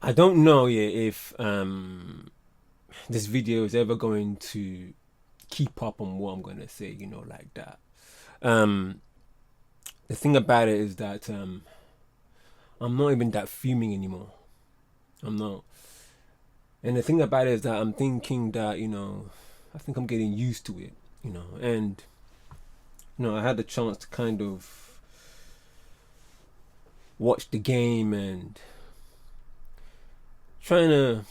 I don't know, yeah, if this video is ever going to keep up on what I'm gonna say, like that. Um, the thing about it is that I'm not even that fuming anymore. I'm not. And the thing about it is that I'm thinking that, I think I'm getting used to it, and I had the chance to kind of watch the game and trying to,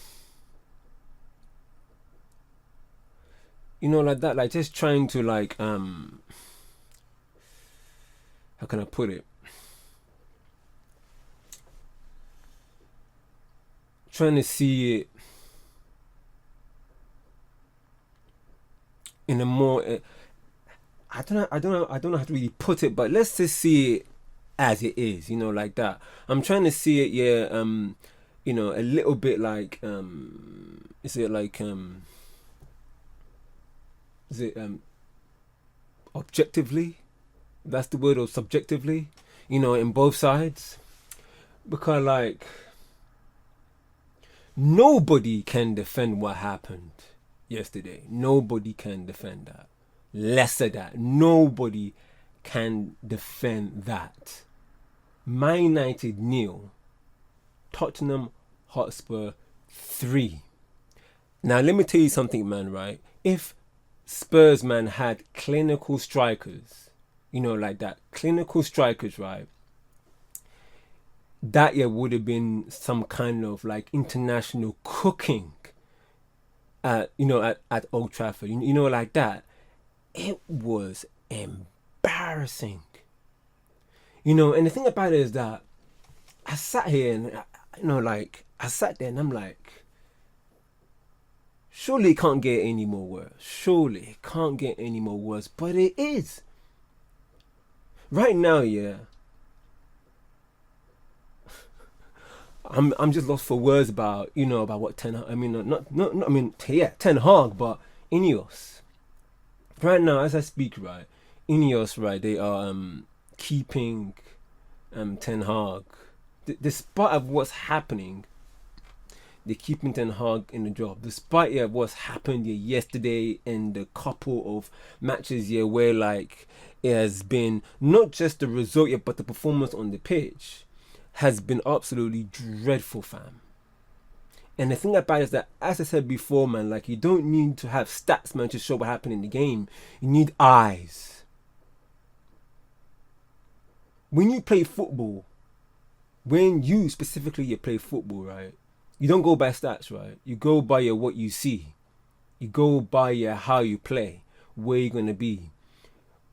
like that, like just trying to like how can I put it? Trying to see it in a more I don't know how to really put it, but let's just see it as it is, like that. I'm trying to see it, yeah, a little bit like is it like is it objectively? That's the word, or subjectively, in both sides. Because like nobody can defend what happened yesterday. Nobody can defend that. Lesser that. Nobody can defend that. Man United 0, Tottenham Hotspur 3. Now let me tell you something, man, right? If Spurs, man, had clinical strikers, like that, clinical strikers, right? That year would have been some kind of like international cooking at at Old Trafford, like that. It was embarrassing, and the thing about it is that I sat here and I sat there and I'm like, surely it can't get any more worse. Surely it can't get any more worse, but it is right now. Yeah, I'm just lost for words about about what I mean, not I mean, yeah, Ten Hag, but Ineos right now as I speak, right? Ineos, right? They are keeping Ten Hag, despite of what's happening. They're keeping Ten Hag in the job, despite what's happened yesterday and the couple of matches where like it has been not just the result but the performance on the pitch has been absolutely dreadful, fam. And the thing about it is that, as I said before, man, like you don't need to have stats, man, to show what happened in the game. You need eyes. When you play football, when you specifically you play football, right? You don't go by stats, right? You go by what you see. You go by how you play, where you're gonna be,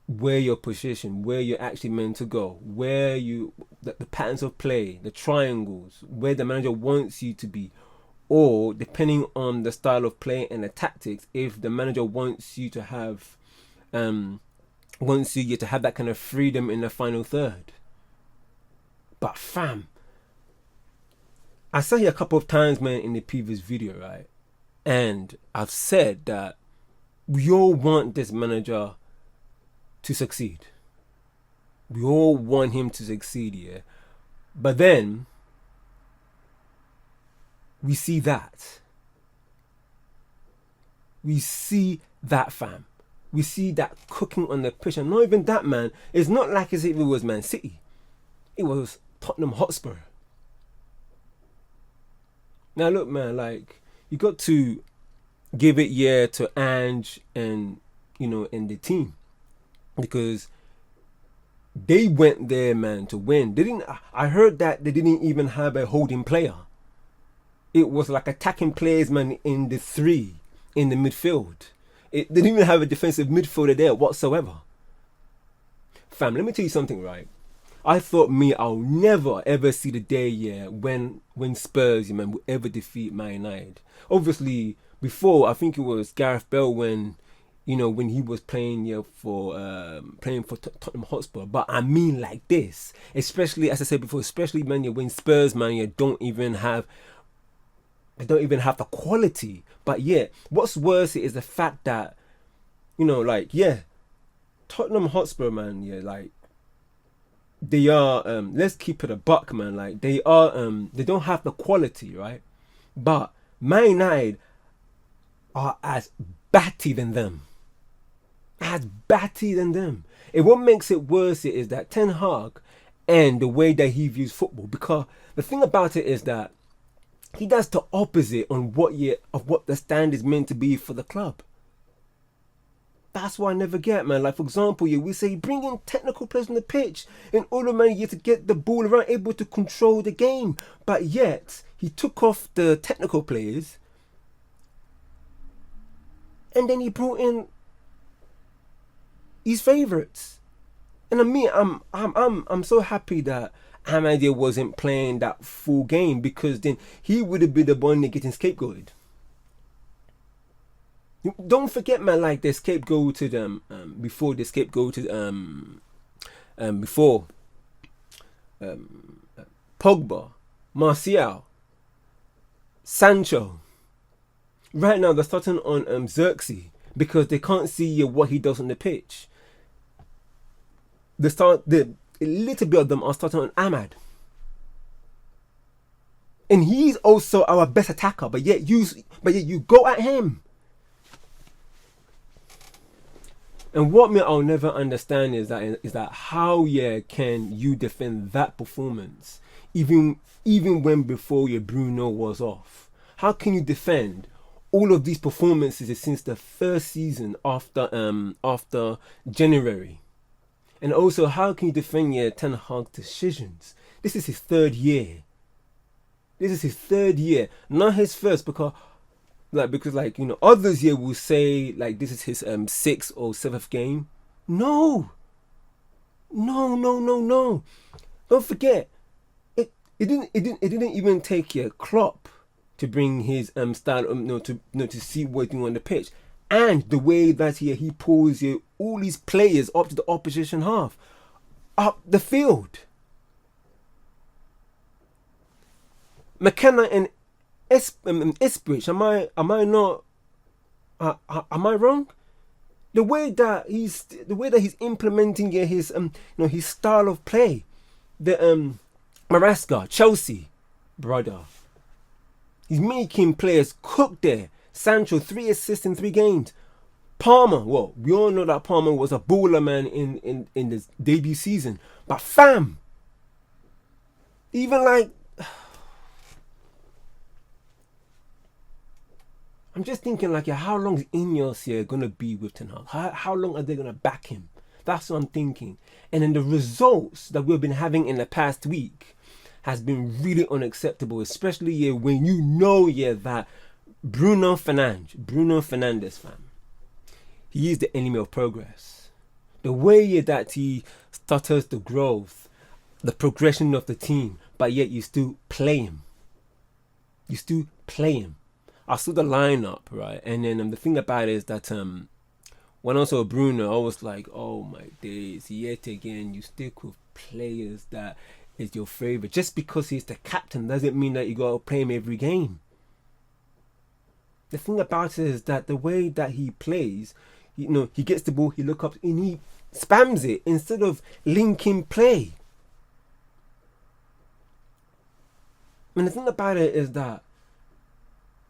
where your position, where you're actually meant to go, where the patterns of play, the triangles, where the manager wants you to be, or depending on the style of play and the tactics, if the manager wants you to have to have that kind of freedom in the final third. But fam, I said here a couple of times, man, in the previous video, right? And I've said that we all want this manager to succeed. We all want him to succeed, yeah. But then we see that. We see that, fam. We see that cooking on the pitch. And not even that, man. It's not like as if it was Man City. It was Tottenham Hotspur. Now look, man, like you got to give it to Ange and and the team, because they went there, man, to win. I heard that they didn't even have a holding player. It was like attacking players, man, in the three in the midfield. They didn't even have a defensive midfielder there whatsoever. Fam, let me tell you something, right? I thought I'll never ever see the day when Spurs, man, will ever defeat Man United. Obviously, before I think it was Gareth Bale when when he was playing for Tottenham Hotspur. But I mean like this, especially as I said before, especially man, when Spurs, man, don't even have the quality. But what's worse is the fact that Tottenham Hotspur, man, like they are let's keep it a buck, man. Like they are they don't have the quality, right? But Man United are as batty than them. As batty than them. And what makes it worse is that Ten Hag and the way that he views football. Because the thing about it is that he does the opposite on what the stand is meant to be for the club. That's what I never get, man. Like, for example, we say bring in technical players on the pitch in order, man, to get the ball around, able to control the game. But yet, he took off the technical players and then he brought in his favourites. And I'm so happy that Ahmadiyya wasn't playing that full game, because then he would have been the one getting scapegoated. Don't forget, man, like they scapegoated before they scapegoated before Pogba, Martial, Sancho. Right now they're starting on Xerxes because they can't see what he does on the pitch. A little bit of them are starting on Ahmad. And he's also our best attacker, but yet you go at him. And what I'll never understand is that how can you defend that performance even when before your Bruno was off? How can you defend all of these performances since the first season after January? And also, how can you defend your Ten Hag decisions? This is his third year. Not his first, because others here will say like this is his sixth or seventh game. No. Don't forget, it didn't even take Klopp to bring his style to see what he's doing on the pitch, and the way that he pulls all these players up to the opposition half, up the field. McKenna and Isbridge, am I wrong? The way that he's implementing his his style of play, the Maresca, Chelsea, brother, he's making players cook there. Sancho, 3 assists in 3 games. Palmer, well, we all know that Palmer was a baller, man, in the debut season. But fam, even like, I'm just thinking like, how long is Ineos gonna be with Ten Hag? How long are they gonna back him? That's what I'm thinking. And then the results that we've been having in the past week has been really unacceptable, especially when you know that Bruno Fernandes, fam, he is the enemy of progress. The way that he stutters the growth, the progression of the team, but yet you still play him. I saw the lineup, right? And then the thing about it is that when I saw Bruno, I was like, oh my days, yet again, you stick with players that is your favorite. Just because he's the captain doesn't mean that you got to play him every game. The thing about it is that the way that he plays, he gets the ball, he looks up and he spams it instead of linking play. And the thing about it is that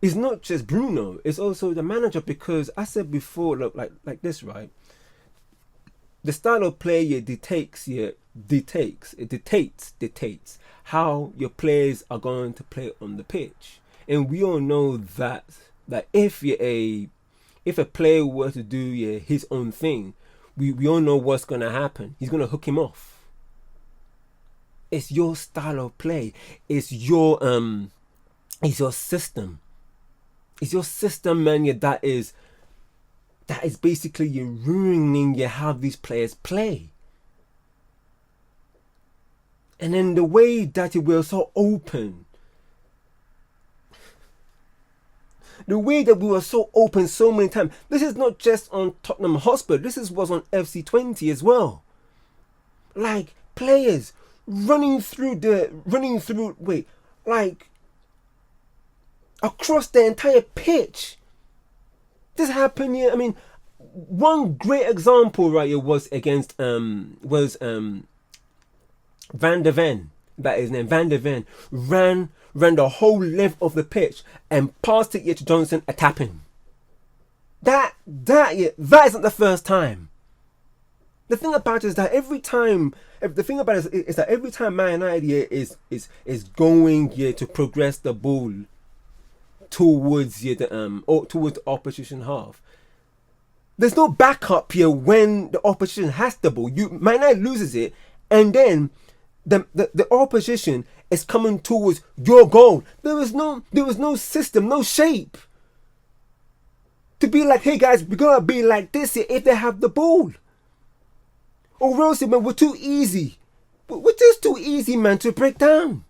it's not just Bruno, it's also the manager, because I said before, look, like this, right? The style of play dictates how your players are going to play on the pitch. And we all know that if a player were to do his own thing, we all know what's going to happen. He's going to hook him off. It's your style of play. It's your system. It's your system, man. That is basically ruining how these players play. And then the way that you were so open. The way that we were so open so many times. This is not just on Tottenham Hotspur. This was on FC20 as well. Like players running through across the entire pitch. This happened here. I mean, one great example right here was against Van der Ven, that is his name, Van der Ven, ran the whole length of the pitch and passed it to Johnson, a tap in. That isn't the first time. The thing about it is that every time Man United is going to progress the ball towards towards the opposition half, there's no backup here when the opposition has the ball. Man United loses it, and then the opposition is coming towards your goal. There was no system, no shape to be like, hey guys, we're gonna be like this here if they have the ball. Or else, man, we're too easy. We're just too easy, man, to break down.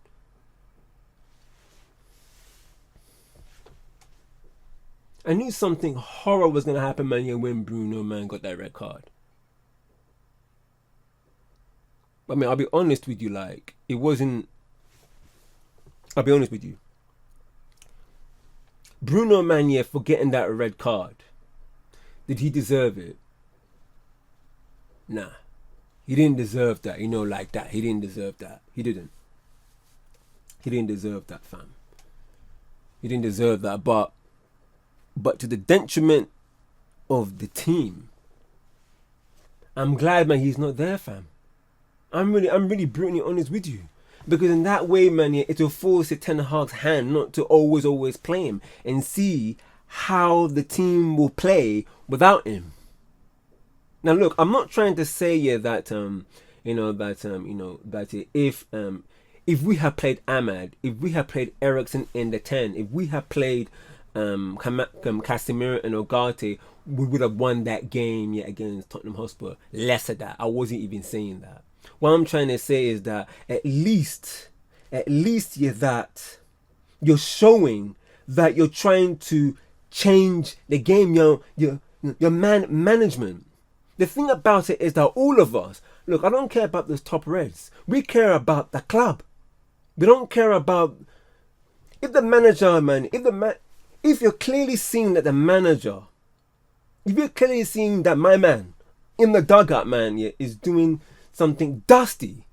I knew something horrible was gonna happen, man, when Bruno, man, got that red card. I mean, I'll be honest with you, like, it wasn't. I'll be honest with you. Bruno, man, for getting that red card, did he deserve it? Nah. He didn't deserve that, like that. He didn't deserve that. He didn't. He didn't deserve that, fam. He didn't deserve that, but to the detriment of the team, I'm glad, man, he's not there, fam. I'm really brutally honest with you. Because in that way, man, it will force Ten Hag's hand not to always play him and see how the team will play without him. Now, look, I'm not trying to say that if we had played Ahmad, if we had played Eriksen in the 10, if we had played Casemiro and Ugarte, we would have won that game against Tottenham Hotspur. Less of that. I wasn't even saying that. What I'm trying to say is that at least that you're showing that you're trying to change the game, your management. The thing about it is that all of us, look, I don't care about those top reds. We care about the club. We don't care about if the manager, man, if you're clearly seeing that the manager, if you're clearly seeing that my man in the dugout, man, is doing something dusty,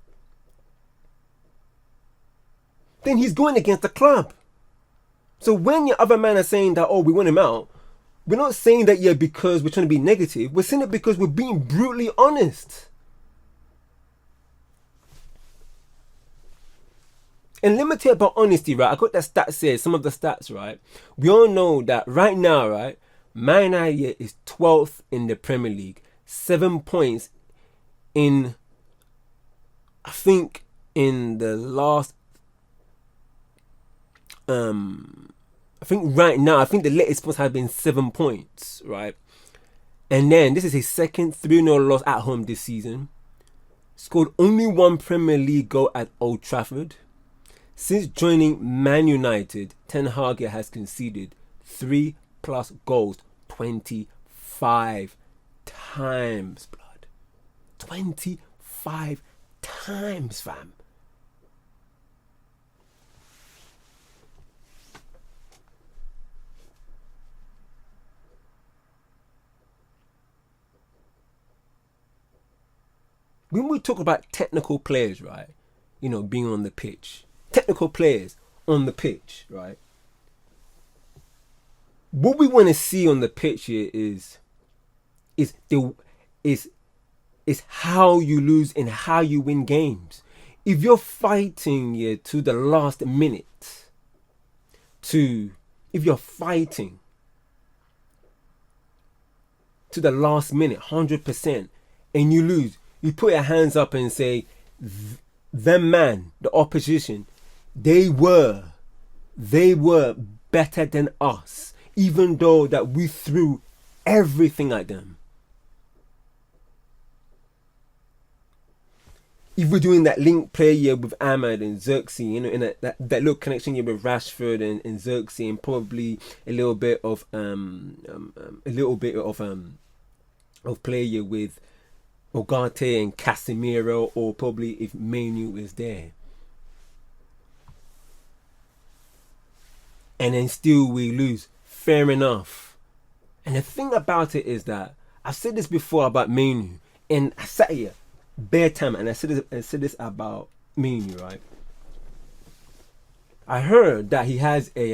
then he's going against the club. So when your other man are saying that, oh, we want him out, we're not saying that because we're trying to be negative. We're saying it because we're being brutally honest. And limited about honesty, right? I got that stats here, some of the stats, right? We all know that right now, right, Man United is 12th in the Premier League, 7 points in, I think, in the last, I think right now, I think the latest points have been 7 points, right? And then this is his second 3-0 loss at home this season. Scored only one Premier League goal at Old Trafford. Since joining Man United, Ten Hag has conceded 3+ goals 25 times, blood. 25 times, fam. When we talk about technical players, right, being on the pitch, technical players on the pitch, right, what we want to see on the pitch here is how you lose and how you win games. If you're fighting to the last minute, if you're fighting to the last minute, 100%, and you lose, you put your hands up and say, them man, the opposition, they were better than us, even though that we threw everything at them. If we're doing that link play here with Ahmad and Xerxes, in that little connection here with Rashford and Xerxes, and probably a little bit of play here with Ugarte and Casemiro, or probably if Manu is there. And then still we lose. Fair enough. And the thing about it is that I've said this before about Manu, and I sat here bare time, and I said this about mean, right? I heard that he has he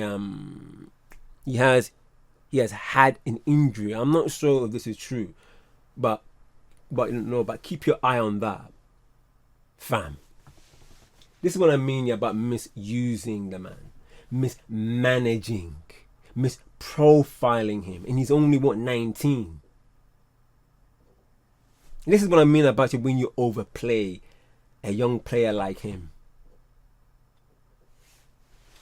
has he has had an injury. I'm not sure if this is true, but but keep your eye on that, fam. This is what I mean about misusing the man, mismanaging, misprofiling him, and he's only 19. This is what I mean about it when you overplay a young player like him.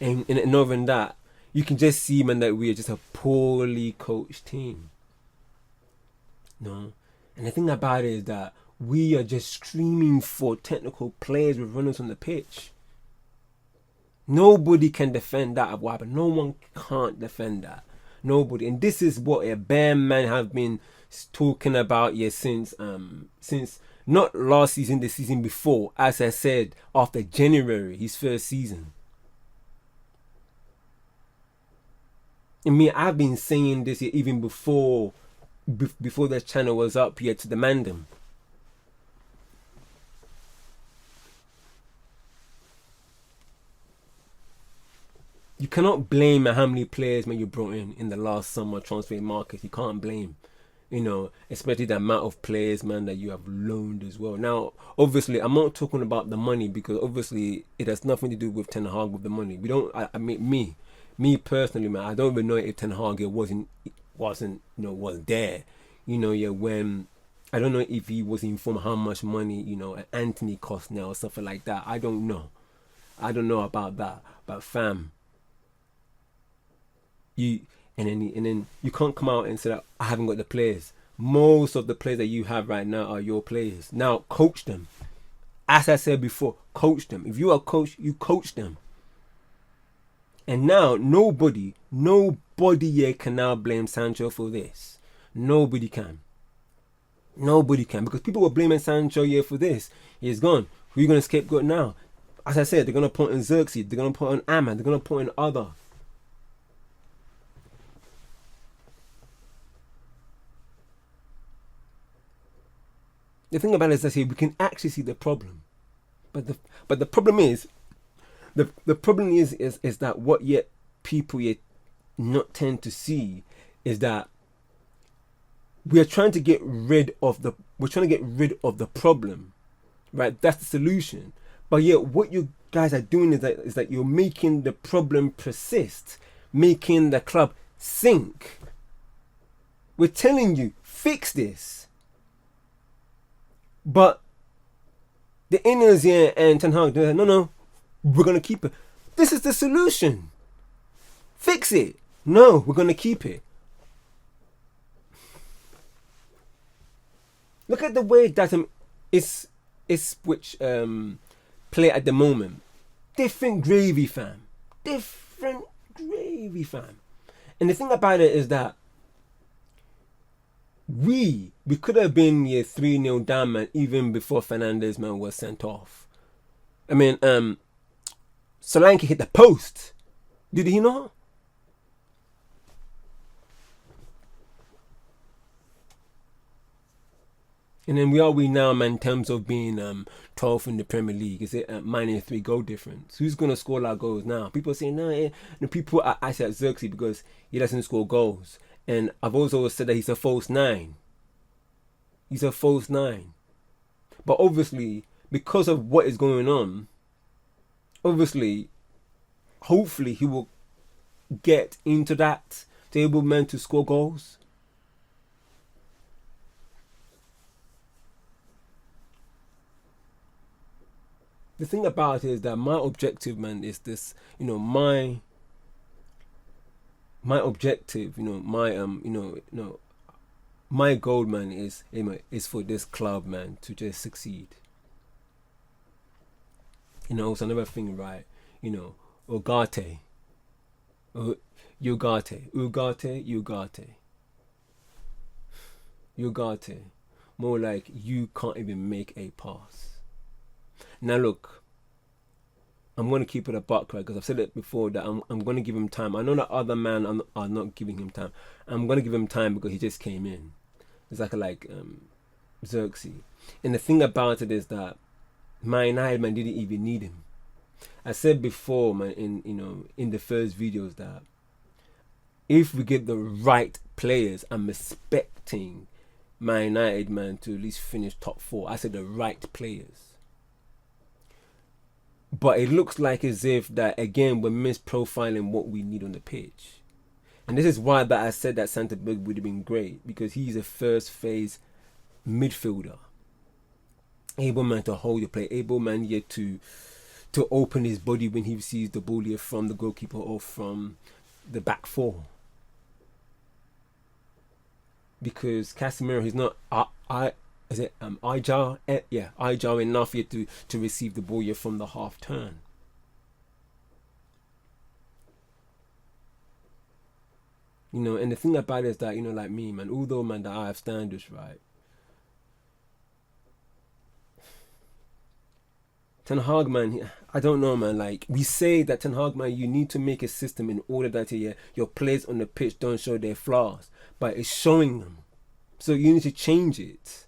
And other than that, you can just see, man, that we are just a poorly coached team. No? And the thing about it is that we are just screaming for technical players with runners on the pitch. Nobody can defend that, Abu Abba. No one can't defend that. Nobody. And this is what a bare man have been talking about since not last season, the season before. As I said, after January, his first season. I mean, I've been saying this even before the channel was up here to demand him. You cannot blame how many players you brought in the last summer transfer market. You can't blame, especially the amount of players, man, that you have loaned as well. Now, obviously, I'm not talking about the money, because obviously it has nothing to do with Ten Hag with the money. We don't. I mean, me personally, man, I don't even know if Ten Hag was there. When I don't know if he was informed how much money Anthony cost now or something like that. I don't know about that. But fam, and then you can't come out and say that I haven't got the players. Most of the players that you have right now are your players. Now coach them. As I said before, coach them. If you are a coach, you coach them. And now nobody here can now blame Sancho for this. Nobody can, because people were blaming Sancho here for this. He's gone. Who are you going to scapegoat now? As I said, they're going to put in Xerxes, they're going to put on Ahmad, they're going to put in other. The thing about it is that we can actually see the problem, but the problem is, the problem is that what yet people yet not tend to see is that we are trying to get rid of the problem, right? That's the solution. But yet what you guys are doing is that you're making the problem persist, making the club sink. We're telling you, fix this. But the inners here and Ten Hag, they're like, no, we're going to keep it. This is the solution. Fix it. No, we're going to keep it. Look at the way that is which play at the moment. Different gravy, fam. Different gravy, fam. And the thing about it is that we could have been 3-0 down, man, even before Fernandes, man, was sent off. I mean, Solanke hit the post. Did he not? And then where are we now, man, in terms of being 12th in the Premier League? Is it -3 goal difference? Who's going to score our goals now? People are saying, no, people are actually at Xerxes because he doesn't score goals. And I've also said that he's a false 9. He's a false 9. But obviously, because of what is going on, hopefully he will get into that table, man, to score goals. The thing about it is that my objective, man, is this, my objective, my goal, man, is for this club, man, to just succeed. Also another thing, right? Ugarte, more like you can't even make a pass. Now look, I'm going to keep it a buck, right? Because I've said it before that I'm going to give him time. I know that other man are not giving him time. I'm going to give him time because he just came in. It's like Xerxes. And the thing about it is that Man United, man, didn't even need him. I said before, man, in the first videos that if we get the right players, I'm expecting Man United, man, to at least finish top 4. I said the right players. But it looks like as if that, again, we're misprofiling what we need on the pitch. And this is why that I said that Santaberg would have been great, because he's a first phase midfielder. Able man to hold the play, able man yet to open his body when he sees the ball here from the goalkeeper or from the back 4. Because Casemiro, he's not agile enough yet to receive the ball here from the half turn. And the thing about it is that, like me, man, although, man, that I have standards, right? Ten Hag, man, I don't know, man. Like, we say that Ten Hag, man, you need to make a system in order that your players on the pitch don't show their flaws. But it's showing them. So you need to change it.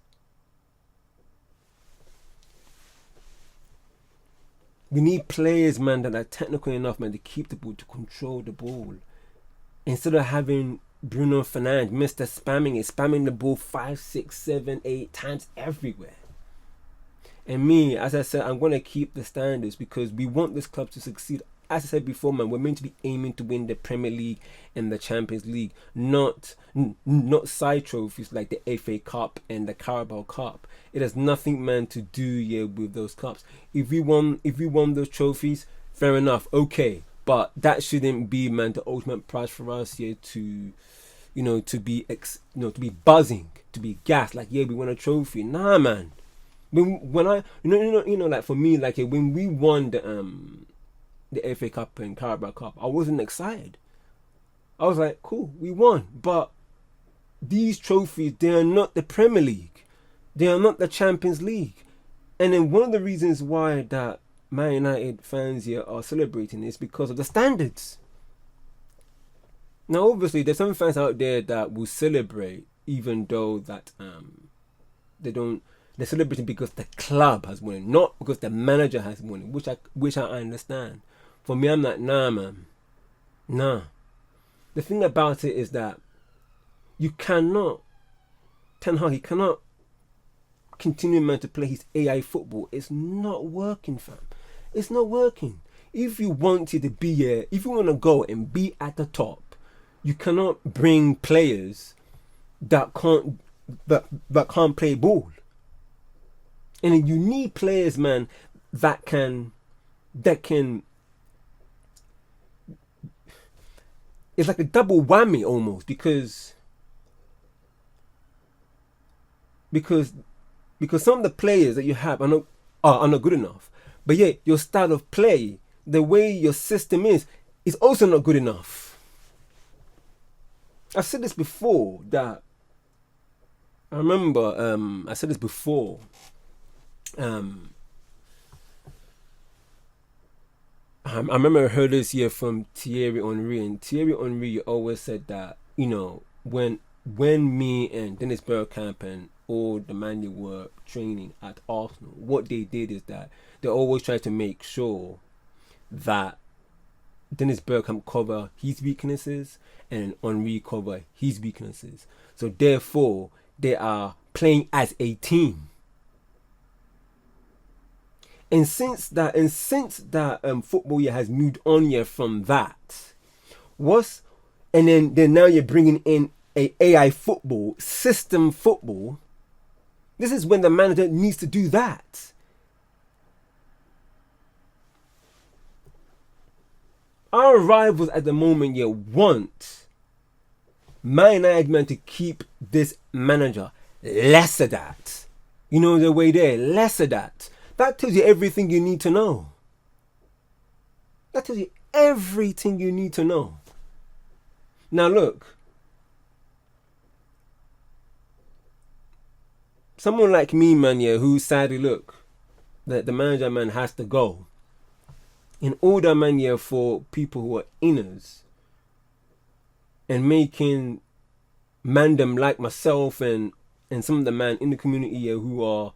We need players, man, that are technical enough, man, to keep the ball, to control the ball. Instead of having Bruno Fernandes, Mr. spamming the ball 5, 6, 7, 8 times everywhere. And me, as I said, I'm going to keep the standards because we want this club to succeed. As I said before, man, we're meant to be aiming to win the Premier League and the Champions League, not side trophies like the FA Cup and the Carabao Cup. It has nothing, man, to do with those cups. If we won those trophies, fair enough, okay. But that shouldn't be, man, the ultimate prize for us here to be buzzing, to be gassed, like, yeah, we won a trophy. Nah, man. When I like, for me, like, when we won the FA Cup and Carabao Cup, I wasn't excited. I was like, cool, we won. But these trophies, they are not the Premier League. They are not the Champions League. And then one of the reasons why that Man United fans here are celebrating is because of the standards. Now, obviously, there's some fans out there that will celebrate even though that they're celebrating because the club has won, not because the manager has won, which I understand. For me, I'm like, nah, man. Nah. The thing about it is that you cannot, Ten Hag, he cannot continue, man, to play his AI football. It's not working, fam. It's not working. If you want to be here, if you want to go and be at the top, you cannot bring players that can't play ball. And you need players, man, that can it's like a double whammy almost, because some of the players that you have are not good enough. But yeah, your style of play, the way your system is also not good enough. I've said this before, that I remember I said this before. I remember I heard this here from Thierry Henry, and Thierry Henry always said that, when me and Dennis Bergkamp and all the man they were training at Arsenal, what they did is that they always tried to make sure that Dennis Bergkamp cover his weaknesses and Henry cover his weaknesses. So therefore, they are playing as a team. And since that football year has moved on here from that, and then now you're bringing in a AI football, system football. This is when the manager needs to do that. Our rivals at the moment here want Man United, man, to keep this manager. Less of that. You know the way there, less of that. That tells you everything you need to know. That tells you everything you need to know. Now look, someone like me, man, yeah, who sadly, look, that the manager, man, has to go. In order, man, yeah, for people who are inners and making mandem like myself and some of the man in the community here who are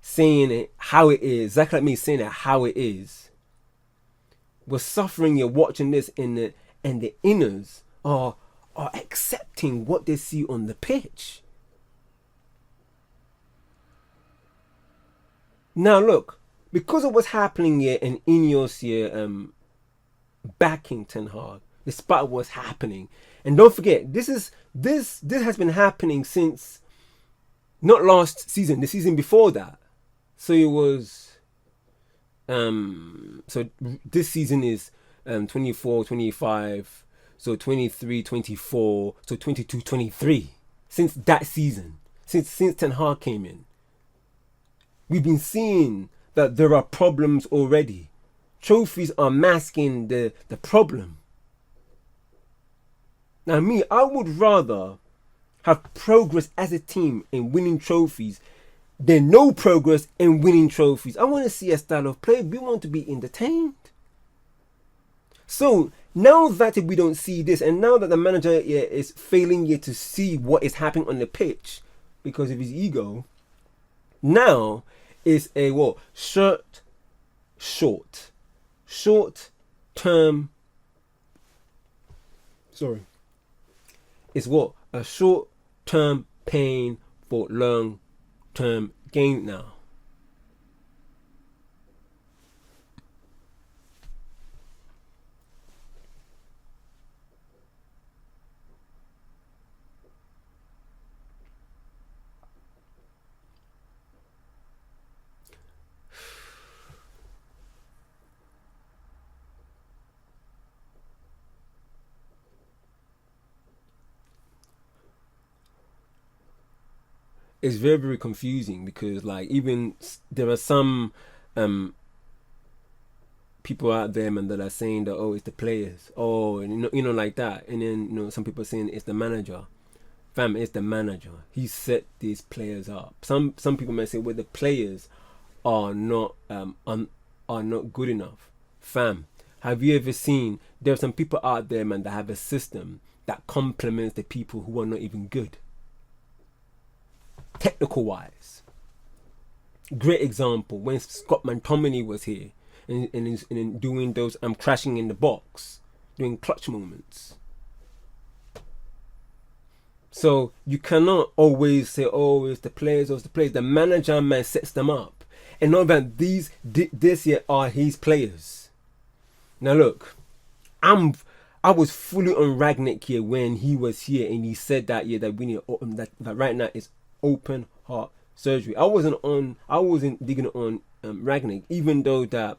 saying it how it is, exactly like me saying it how it is. We're suffering. You're watching this and the inners are accepting what they see on the pitch. Now look, because of what's happening here and Ineos here backing Ten Hag, despite what's happening, and don't forget, this has been happening since not last season, the season before that. So it was so this season is 24, 25, so 23, 24, so 22, 23. Since that season, since Ten Hag came in, we've been seeing that there are problems already. Trophies are masking the problem. Now me, I would rather have progress as a team in winning trophies than no progress in winning trophies. I want to see a style of play. We want to be entertained. So now that we don't see this, and now that the manager is failing yet to see what is happening on the pitch because of his ego, now is a what? Short term. Sorry. It's what? A short term pain for long term gain now. It's very, very confusing because like even there are some people out there, man, that are saying that, oh, it's the players, oh, and you know like that, and then some people are saying it's the manager. Fam, it's the manager. He set these players up. Some people may say, well, the players are not good enough. Fam, have you ever seen there are some people out there, man, that have a system that complements the people who are not even good, technical wise. Great example when Scott McTominay was here and doing those crashing in the box, doing clutch moments. So you cannot always say, oh, it's the players, The manager, man, sets them up. And not that this year are his players. Now look, I was fully on Ragnick here when he was here and he said that that we need that right now is open heart surgery. I wasn't digging on Ragnick, even though that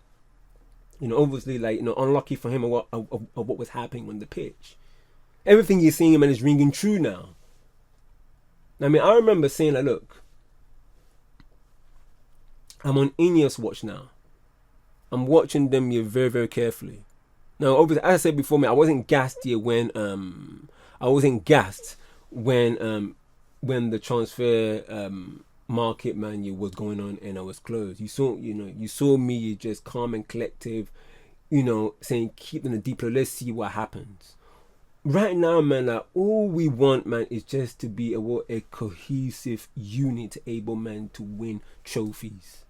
obviously unlucky for him of what was happening on the pitch. Everything you're seeing, man, is ringing true now. I mean, I remember saying that, look, I'm on Ineos watch now. I'm watching them here very, very carefully. Now, obviously, as I said before, man, I wasn't gassed here when the transfer market, man, was going on and I was closed. You saw me just calm and collective, saying keep in the deep flow. Let's see what happens. Right now, man, like, all we want, man, is just to be a cohesive unit, able, man, to win trophies.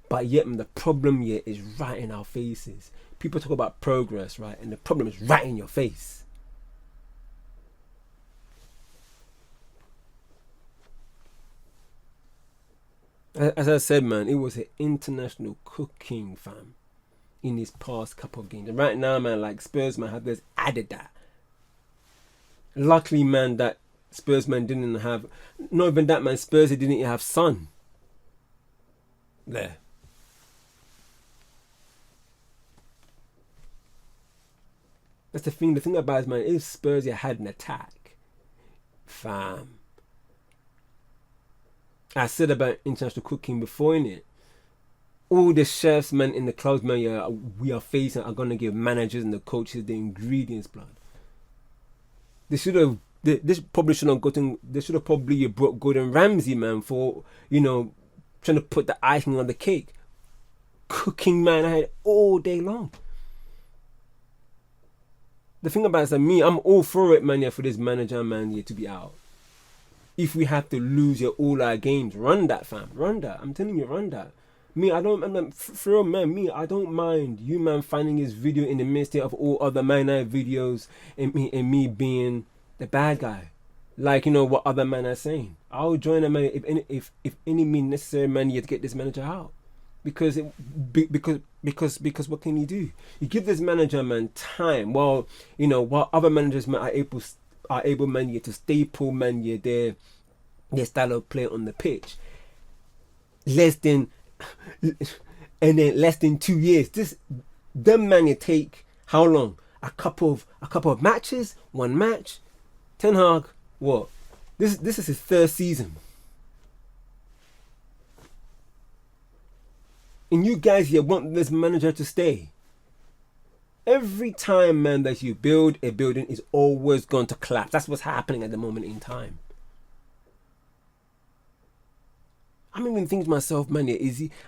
But yet, man, the problem here is right in our faces. People talk about progress, right? And the problem is right in your face. As I said, man, it was an international cooking, fam, in these past couple of games. And right now, man, like Spurs, man, have just added that. Luckily, man, that Spurs, man, didn't have, not even that, man, Spurs didn't have Son there. That's the thing. The thing about it, man, if Spurs had an attack, fam. I said about international cooking before, innit? All the chefs, man, in the clubs, man, we are facing are gonna give managers and the coaches the ingredients, blood. They should have. This probably should have gotten. They should have probably brought Gordon Ramsay, man, for trying to put the icing on the cake. Cooking, man, I had all day long. The thing about it is that me, I'm all for it, man, for this manager, man, to be out. if we have to lose all our games, run that, fam. Run that. I'm telling you, run that. Me, I don't, man, for real, man, me, I don't mind you, man, finding his video in the midst of all other Man United videos and me being the bad guy. Like, you know, what other men are saying. I'll join a man if any means necessary, man, you have to get this manager out. Because because what can you do? You give this manager, man, time. Well, you know, while other managers, man, are able, man, to staple, man, their style of play on the pitch. Less than 2 years. Them, man, you take how long? A couple of matches, one match. Ten Hag, what? This is his third season. And you guys here want this manager to stay. Every time, man, that you build a building is always going to collapse. That's what's happening at the moment in time. I'm even thinking to myself, man,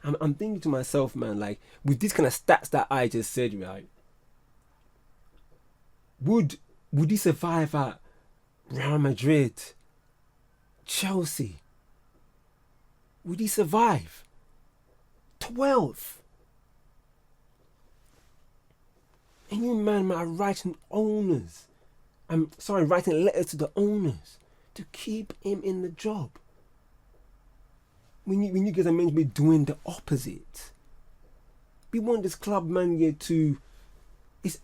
I'm thinking to myself, man, like, with these kind of stats that I just said, right? Would he survive at Real Madrid, Chelsea? Would he survive? 12th. And you, man, are writing owners. Writing letters to the owners to keep him in the job. When you guys are meant to be doing the opposite. We want this club, man, here to... This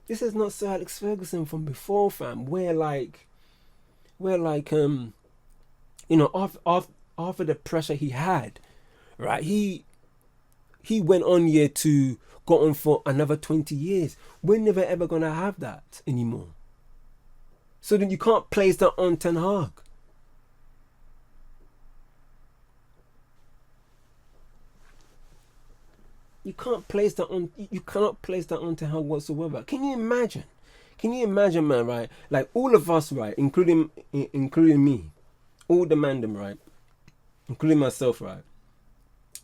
is not Sir Alex Ferguson from before, fam. Where you know, after the pressure he had, right? He went on here to go on for another 20 years. We're never ever gonna have that anymore. So then you can't place that on Ten Hag. You cannot place that on Ten Hag whatsoever. Can you imagine? Can you imagine, man, right? Like all of us, right, including me, all the mandem, right, including myself, right,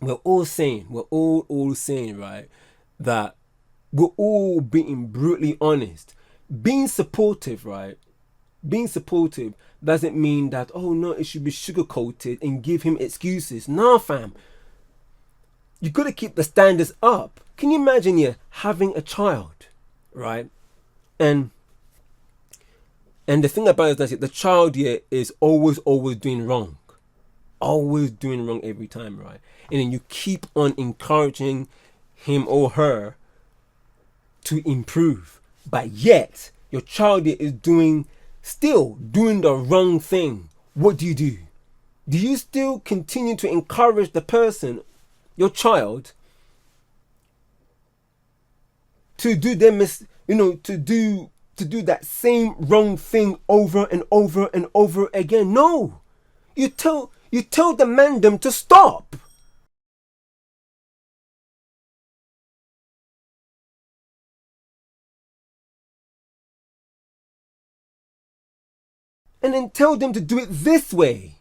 we're all saying, right, that we're all being brutally honest. Being supportive, right? Being supportive doesn't mean that, oh no, it should be sugar-coated and give him excuses. Nah, fam. You got to keep the standards up. Can you imagine having a child, right? And the thing about it is that the child here is always doing wrong. Always doing wrong every time, right? And then you keep on encouraging him or her to improve. But yet, your child here is still doing the wrong thing. What do? Do you still continue to encourage the person, your child, to do to do that same wrong thing over and over and over again? No. You tell the mandem to stop. And then tell them to do it this way.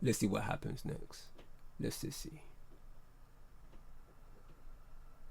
Let's see what happens next. Let's just see.